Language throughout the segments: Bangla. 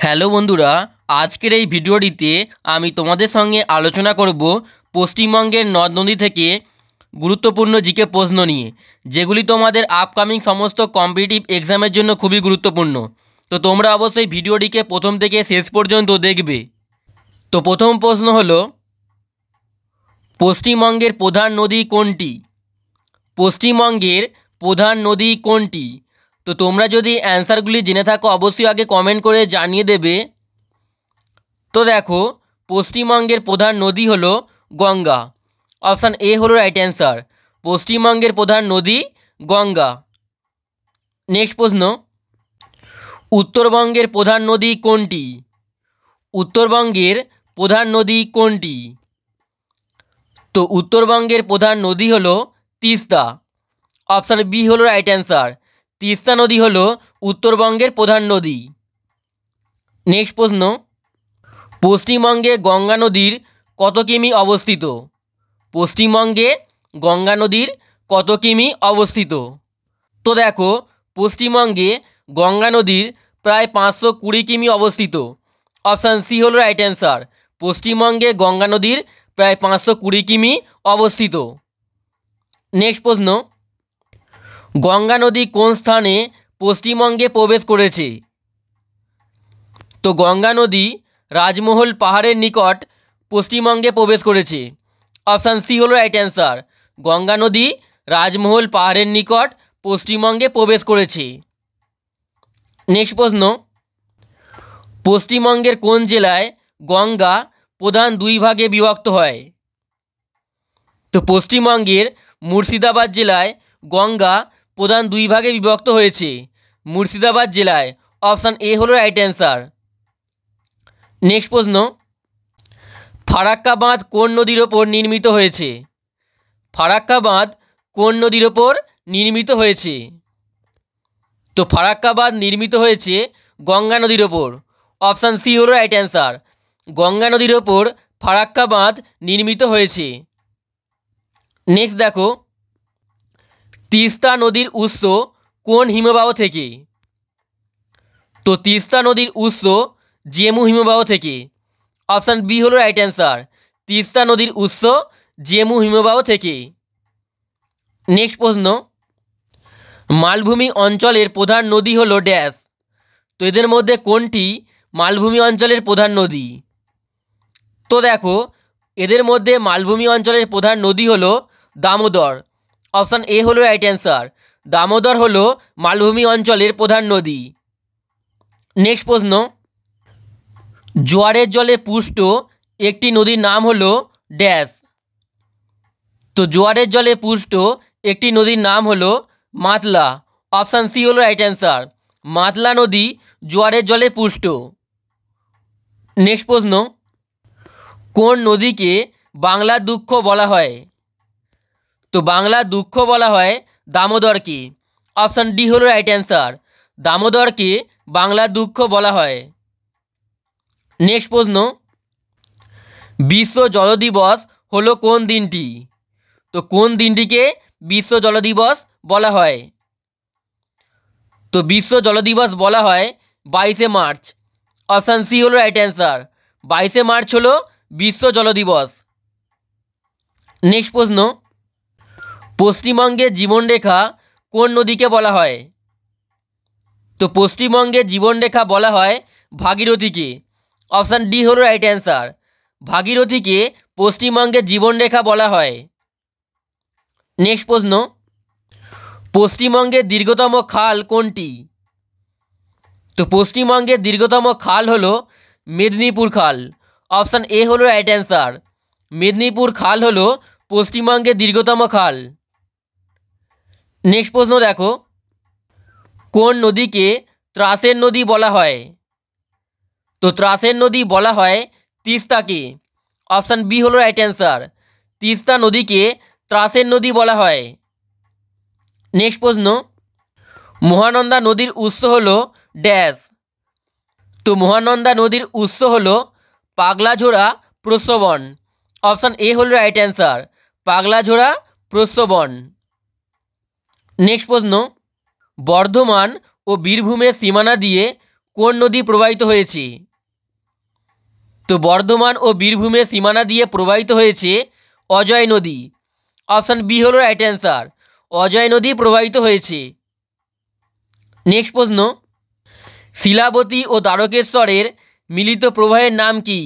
হ্যালো বন্ধুরা, আজকের এই ভিডিওটিতে আমি তোমাদের সঙ্গে আলোচনা করব পশ্চিমবঙ্গের নদ নদী থেকে গুরুত্বপূর্ণ জিকে প্রশ্ন নিয়ে, যেগুলি তোমাদের আপকামিং সমস্ত কম্পিটিটিভ এক্সামের জন্য খুবই গুরুত্বপূর্ণ। তো তোমরা অবশ্যই ভিডিওটিকে প্রথম থেকে শেষ পর্যন্ত দেখবে। তো প্রথম প্রশ্ন হলো, পশ্চিমবঙ্গের প্রধান নদী কোনটি? পশ্চিমবঙ্গের প্রধান নদী কোনটি? তো তোমরা যদি অ্যান্সারগুলি জেনে থাকো অবশ্যই আগে কমেন্ট করে জানিয়ে দেবে। তো দেখো, পশ্চিমবঙ্গের প্রধান নদী হলো গঙ্গা। অপশান এ হলো রাইট অ্যান্সার। পশ্চিমবঙ্গের প্রধান নদী গঙ্গা। নেক্সট প্রশ্ন, উত্তরবঙ্গের প্রধান নদী কোনটি? উত্তরবঙ্গের প্রধান নদী কোনটি? তো উত্তরবঙ্গের প্রধান নদী হলো তিস্তা। অপশান বি হলো রাইট অ্যান্সার। তিস্তা নদী হলো উত্তরবঙ্গের প্রধান নদী। নেক্সট প্রশ্ন, পশ্চিমবঙ্গে গঙ্গা নদীর কত কিমি অবস্থিত? পশ্চিমবঙ্গে গঙ্গা নদীর কত কিমি অবস্থিত? তো দেখো, পশ্চিমবঙ্গে গঙ্গা নদীর প্রায় 520 কিমি অবস্থিত। অপশান সি হলো রাইট অ্যান্সার। পশ্চিমবঙ্গে গঙ্গা নদীর প্রায় 520 কিমি অবস্থিত। নেক্সট প্রশ্ন, গঙ্গা নদী কোন স্থানে পশ্চিমবঙ্গে প্রবেশ করেছে? তো গঙ্গা নদী রাজমহল পাহাড়ের নিকট পশ্চিমবঙ্গে প্রবেশ করেছে। অপশান সি হলো রাইট অ্যান্সার। গঙ্গা নদী রাজমহল পাহাড়ের নিকট পশ্চিমবঙ্গে প্রবেশ করেছে। নেক্সট প্রশ্ন, পশ্চিমবঙ্গের কোন জেলায় গঙ্গা প্রধান দুই ভাগে বিভক্ত হয়? তো পশ্চিমবঙ্গের মুর্শিদাবাদ জেলায় গঙ্গা প্রধান দুই ভাগে বিভক্ত হয়েছে। মুর্শিদাবাদ জেলায়। অপশান এ হলো রাইট অ্যান্সার। নেক্সট প্রশ্ন, ফারাক্কা বাঁধ কোন নদীর ওপর নির্মিত হয়েছে? ফারাক্কা বাঁধ কোন নদীর ওপর নির্মিত হয়েছে? তো ফারাক্কা বাঁধ নির্মিত হয়েছে গঙ্গা নদীর ওপর। অপশান সি হলো রাইট অ্যান্সার। গঙ্গা নদীর ওপর ফারাক্কা বাঁধ নির্মিত হয়েছে। নেক্সট দেখো, তিস্তা নদীর উৎস কোন হিমবাহ থেকে? তো তিস্তা নদীর উৎস জেমু হিমবাহ থেকে। অপশান বি হলো রাইট অ্যান্সার। তিস্তা নদীর উৎস জেমু হিমবাহ থেকে। নেক্সট প্রশ্ন, মালভূমি অঞ্চলের প্রধান নদী হলো ড্যাশ। তো এদের মধ্যে কোনটি মালভূমি অঞ্চলের প্রধান নদী? তো দেখো, এদের মধ্যে মালভূমি অঞ্চলের প্রধান নদী হলো দামোদর। অপশান এ হলো রাইট অ্যান্সার। দামোদর হলো মালভূমি অঞ্চলের প্রধান নদী। নেক্সট প্রশ্ন, জোয়ারের জলে পুষ্ট একটি নদীর নাম হলো ড্যাশ। তো জোয়ারের জলে পুষ্ট একটি নদীর নাম হলো মাতলা। অপশান সি হলো রাইট অ্যান্সার। মাতলা নদী জোয়ারের জলে পুষ্ট। নেক্সট প্রশ্ন, কোন নদীকে বাংলার দুঃখ বলা হয়? তো বাংলার দুঃখ বলা হয় দামোদরকে। অপশান ডি হলো রাইট অ্যান্সার। দামোদরকে বাংলার দুঃখ বলা হয়। নেক্সট প্রশ্ন, বিশ্ব জল দিবস হলো কোন দিনটি? তো কোন দিনটিকে বিশ্ব জল দিবস বলা হয়? তো বিশ্ব জল দিবস বলা হয় 22শে মার্চ। অপশান সি হলো রাইট অ্যান্সার। 22শে মার্চ হলো বিশ্ব জল দিবস। নেক্সট প্রশ্ন, পশ্চিমবঙ্গের জীবনরেখা কোন নদীকে বলা হয়? তো পশ্চিমবঙ্গের জীবনরেখা বলা হয় ভাগীরথীকে। অপশান ডি হলো রাইট অ্যান্সার। ভাগীরথীকে পশ্চিমবঙ্গের জীবনরেখা বলা হয়। নেক্সট প্রশ্ন, পশ্চিমবঙ্গের দীর্ঘতম খাল কোনটি? তো পশ্চিমবঙ্গের দীর্ঘতম খাল হলো মেদিনীপুর খাল। অপশান এ হলো রাইট অ্যান্সার। মেদিনীপুর খাল হলো পশ্চিমবঙ্গের দীর্ঘতম খাল। নেক্সট প্রশ্ন দেখো, কোন নদীকে ত্রাসের নদী বলা হয়? তো ত্রাসের নদী বলা হয় তিস্তাকে। অপশান বি হলো রাইট অ্যান্সার। তিস্তা নদীকে ত্রাসের নদী বলা হয়। নেক্সট প্রশ্ন, মহানন্দা নদীর উৎস হলো ড্যাশ। তো মহানন্দা নদীর উৎস হলো পাগলাঝোড়া প্রস্রবণ। অপশান এ হলো রাইট অ্যান্সার। পাগলাঝোড়া প্রস্রবণ। নেক্সট প্রশ্ন, বর্ধমান ও বীরভূমের সীমানা দিয়ে কোন নদী প্রবাহিত হয়েছে? তো বর্ধমান ও বীরভূমের সীমানা দিয়ে প্রবাহিত হয়েছে অজয় নদী। অপশান বি হলো রাইট অ্যান্সার, অজয় নদী প্রবাহিত হয়েছে। নেক্সট প্রশ্ন, শিলাবতী ও দ্বারকেশ্বরের মিলিত প্রবাহের নাম কি?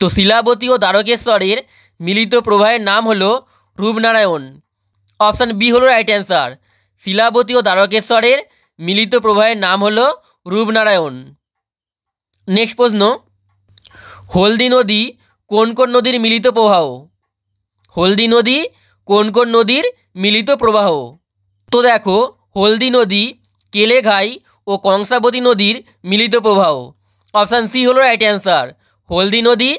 তো শিলাবতী ও দ্বারকেশ্বরের মিলিত প্রবাহের নাম হলো রূপনারায়ণ। অপশান বি হলো রাইট অ্যান্সার, শিলাবতী ও দ্বারকেশ্বরের মিলিত প্রবাহের নাম হলো রূপনারায়ণ। নেক্সট প্রশ্ন, হলদি নদী কোন কোন নদীর মিলিত প্রবাহ? হলদি নদী কোন কোন নদীর মিলিত প্রবাহ? তো দেখো, হলদি নদী কেলেঘাই ও কংসাবতী নদীর মিলিত প্রবাহ। অপশান সি হলো রাইট অ্যান্সার, হলদি নদী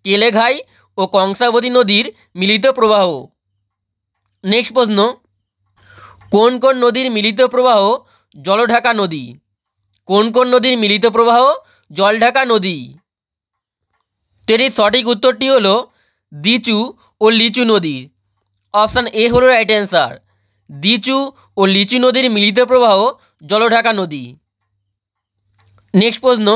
কেলেঘাই ও কংসাবতী নদীর মিলিত প্রবাহ। নেক্সট প্রশ্ন, কোন কোন নদীর মিলিত প্রবাহ জলঢাকা নদী? কোন কোন নদীর মিলিত প্রবাহ জলঢাকা নদী? তো এর সঠিক উত্তরটি হলো দিচু ও লিচু নদীর। অপশান এ হলো রাইট অ্যান্সার, দিচু ও লিচু নদীর মিলিত প্রবাহ জলঢাকা নদী। নেক্সট প্রশ্ন,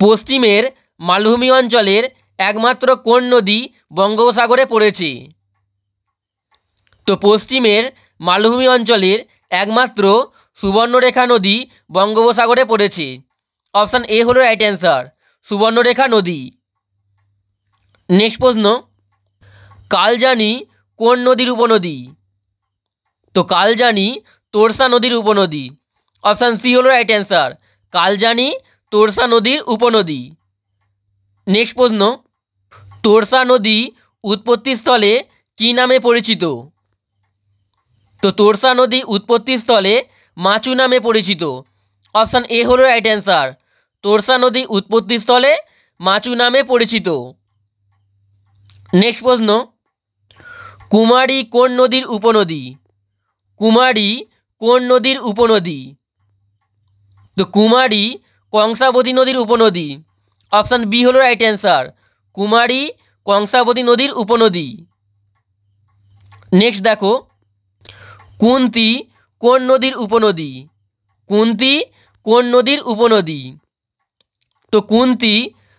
পশ্চিমের মালভূমি অঞ্চলের একমাত্র কোন নদী বঙ্গোপসাগরে পড়েছে? তো পশ্চিমের মালভূমি অঞ্চলের একমাত্র সুবর্ণরেখা নদী বঙ্গোপসাগরে পড়েছে। অপশান এ হলো রাইট অ্যান্সার, সুবর্ণরেখা নদী। নেক্সট প্রশ্ন, কালজানি কোন নদীর উপনদী? তো কালজানি তোরসা নদীর উপনদী। অপশান সি হলো রাইট অ্যান্সার, কালজানি তোরসা নদীর উপনদী। নেক্সট প্রশ্ন, তোরসা নদী উৎপত্তিস্থলে কী নামে পরিচিত? তো তোরসা নদী উৎপত্তিস্থলে মাচু নামে পরিচিত। অপশান এ হলো রাইট অ্যান্সার, তোরসা নদী উৎপত্তিস্থলে মাচু নামে পরিচিত। নেক্সট প্রশ্ন, কুমারী কোন নদীর উপনদী? কুমারী কোন নদীর উপনদী? তো কুমারী কংসাবতী নদীর উপনদী। অপশান বি হলো রাইট অ্যান্সার, কুমারী কংসাবতী নদীর উপনদী। নেক্সট দেখো, কুন্তি কোন নদীর উপনদী? কুন্তি কোন নদীর উপনদী? তো কুন্তি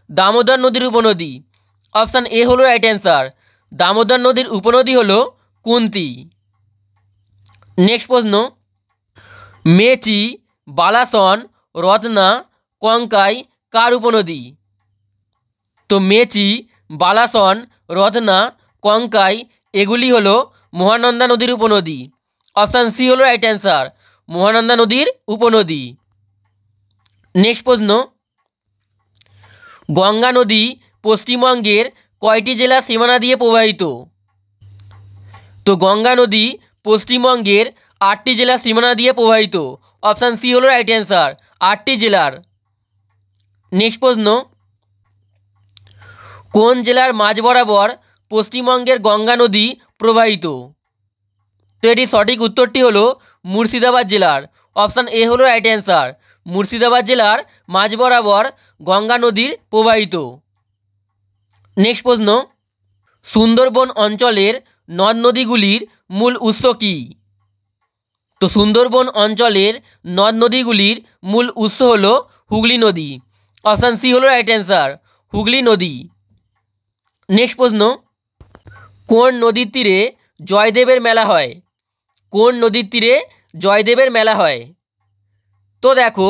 দামোদর নদীর উপনদী। অপশান এ হলো রাইট অ্যান্সার, দামোদর নদীর উপনদী হলো কুন্তি। নেক্সট প্রশ্ন, মেচি, বালাসন, রত্না, কঙ্কাই কার উপনদী? তো মেচি, বালাসন, রত্না, কঙ্কাই এগুলি হলো মহানন্দা নদীর উপনদী। অপশান সি হলো রাইট অ্যান্সার, মহানন্দা নদীর উপনদী। নেক্সট প্রশ্ন, গঙ্গা নদী পশ্চিমবঙ্গের কয়টি জেলার সীমানা দিয়ে প্রবাহিত? তো গঙ্গা নদী পশ্চিমবঙ্গের 8টি জেলার সীমানা দিয়ে প্রবাহিত। অপশান সি হলো রাইট অ্যান্সার, 8টি জেলার। নেক্সট প্রশ্ন, কোন জেলার মাঝ বরাবর পশ্চিমবঙ্গের গঙ্গা নদী প্রবাহিত? তো এটি সঠিক উত্তরটি হলো মুর্শিদাবাদ জেলার। অপশান এ হলো রাইট অ্যান্সার, মুর্শিদাবাদ জেলার মাঝ বরাবর গঙ্গা নদীর প্রবাহিত। নেক্সট প্রশ্ন, সুন্দরবন অঞ্চলের নদ নদীগুলির মূল উৎস কী? তো সুন্দরবন অঞ্চলের নদ নদীগুলির মূল উৎস হলো হুগলি নদী। অপশান সি হলো রাইট অ্যান্সার, হুগলি নদী। নেক্সট প্রশ্ন, কোন নদীর তীরে জয়দেবের মেলা হয়? কোন নদীর তীরে জয়দেবের মেলা হয়? তো দেখো,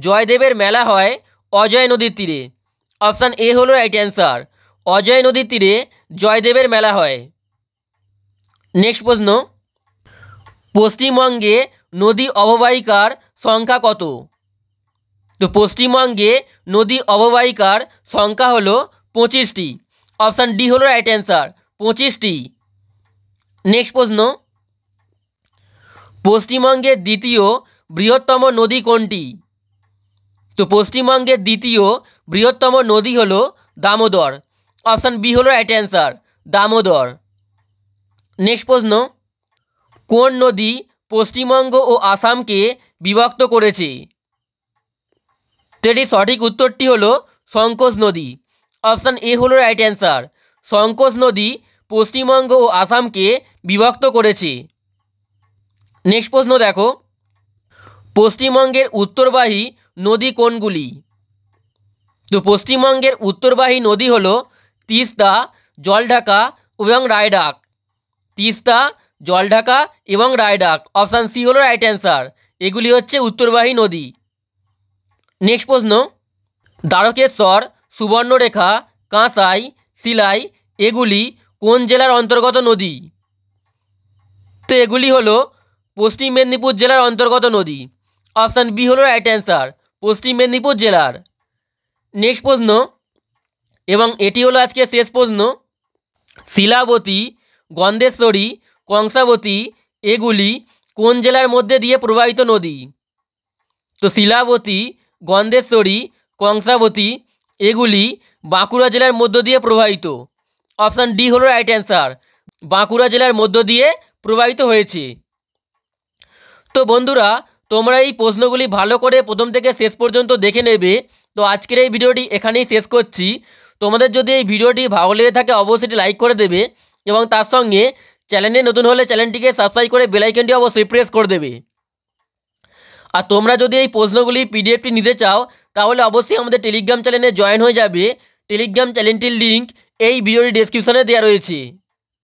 জয়দেবের মেলা হয় অজয় নদীর তীরে। অপশান এ হলো রাইট অ্যান্সার, অজয় নদীর তীরে জয়দেবের মেলা হয়। নেক্সট প্রশ্ন, পশ্চিমবঙ্গে নদী অববাহিকার সংখ্যা কত? তো পশ্চিমবঙ্গে নদী অববাহিকার সংখ্যা হলো 25টি। অপশান ডি হলো রাইট অ্যান্সার, 25টি। নেক্সট প্রশ্ন, পশ্চিমবঙ্গের দ্বিতীয় বৃহত্তম নদী কোনটি? তো পশ্চিমবঙ্গের দ্বিতীয় বৃহত্তম নদী হলো দামোদর। অপশান বি হলো রাইট অ্যান্সার, দামোদর। নেক্সট প্রশ্ন, কোন নদী পশ্চিমবঙ্গ ও আসামকে বিভক্ত করেছে? তো এটির সঠিক উত্তরটি হলো সংকোচ নদী। অপশান এ হলো রাইট অ্যান্সার, সংকোচ নদী পশ্চিমবঙ্গ ও আসামকে বিভক্ত করেছে। নেক্সট প্রশ্ন দেখো, পশ্চিমবঙ্গের উত্তরবাহী নদী কোনগুলি? তো পশ্চিমবঙ্গের উত্তরবাহী নদী হলো তিস্তা, জলঢাকা এবং রায়ডাক। তিস্তা, জলঢাকা এবং রায়ডাক। অপশান সি হলো রাইট অ্যান্সার। এগুলি হচ্ছে উত্তরবাহী নদী। নেক্সট প্রশ্ন, দ্বারকেশ্বর, সুবর্ণরেখা, কাঁসাই, শিলাই এগুলি কোন জেলার অন্তর্গত নদী? তো এগুলি হলো পশ্চিম মেদিনীপুর জেলার অন্তর্গত নদী। অপশান বি হলো রাইট অ্যান্সার, পশ্চিম মেদিনীপুর জেলার। নেক্সট প্রশ্ন, এবং এটি হলো আজকে শেষ প্রশ্ন, শিলাবতী, গন্ধেশ্বরী, কংসাবতী এগুলি কোন জেলার মধ্যে দিয়ে প্রবাহিত নদী? তো শিলাবতী, গন্ধেশ্বরী, কংসাবতী এগুলি বাঁকুড়া জেলার মধ্য দিয়ে প্রবাহিত। অপশান ডি হলো রাইট অ্যান্সার, বাঁকুড়া জেলার মধ্য দিয়ে প্রবাহিত হয়েছে। তো বন্ধুরা, তোমরা এই প্রশ্নগুলি ভালো করে প্রথম থেকে শেষ পর্যন্ত দেখে নেবে। তো আজকের এই ভিডিওটি এখানেই শেষ করছি। তোমাদের যদি এই ভিডিওটি ভালো লেগে থাকে অবশ্যই লাইক করে দেবে এবং তার সঙ্গে চ্যানেলে নতুন হলে চ্যানেলটিকে সাবস্ক্রাইব করে বেল আইকনটি অবশ্যই প্রেস করে দেবে। আর তোমরা যদি এই প্রশ্নগুলি পিডিএফটি নিতে চাও তাহলে অবশ্যই আমাদের টেলিগ্রাম চ্যানেলে জয়েন হয়ে যাবে। টেলিগ্রাম চ্যানেলটির লিঙ্ক এই ভিডিওর ডেসক্রিপশনে দেওয়া রয়েছে।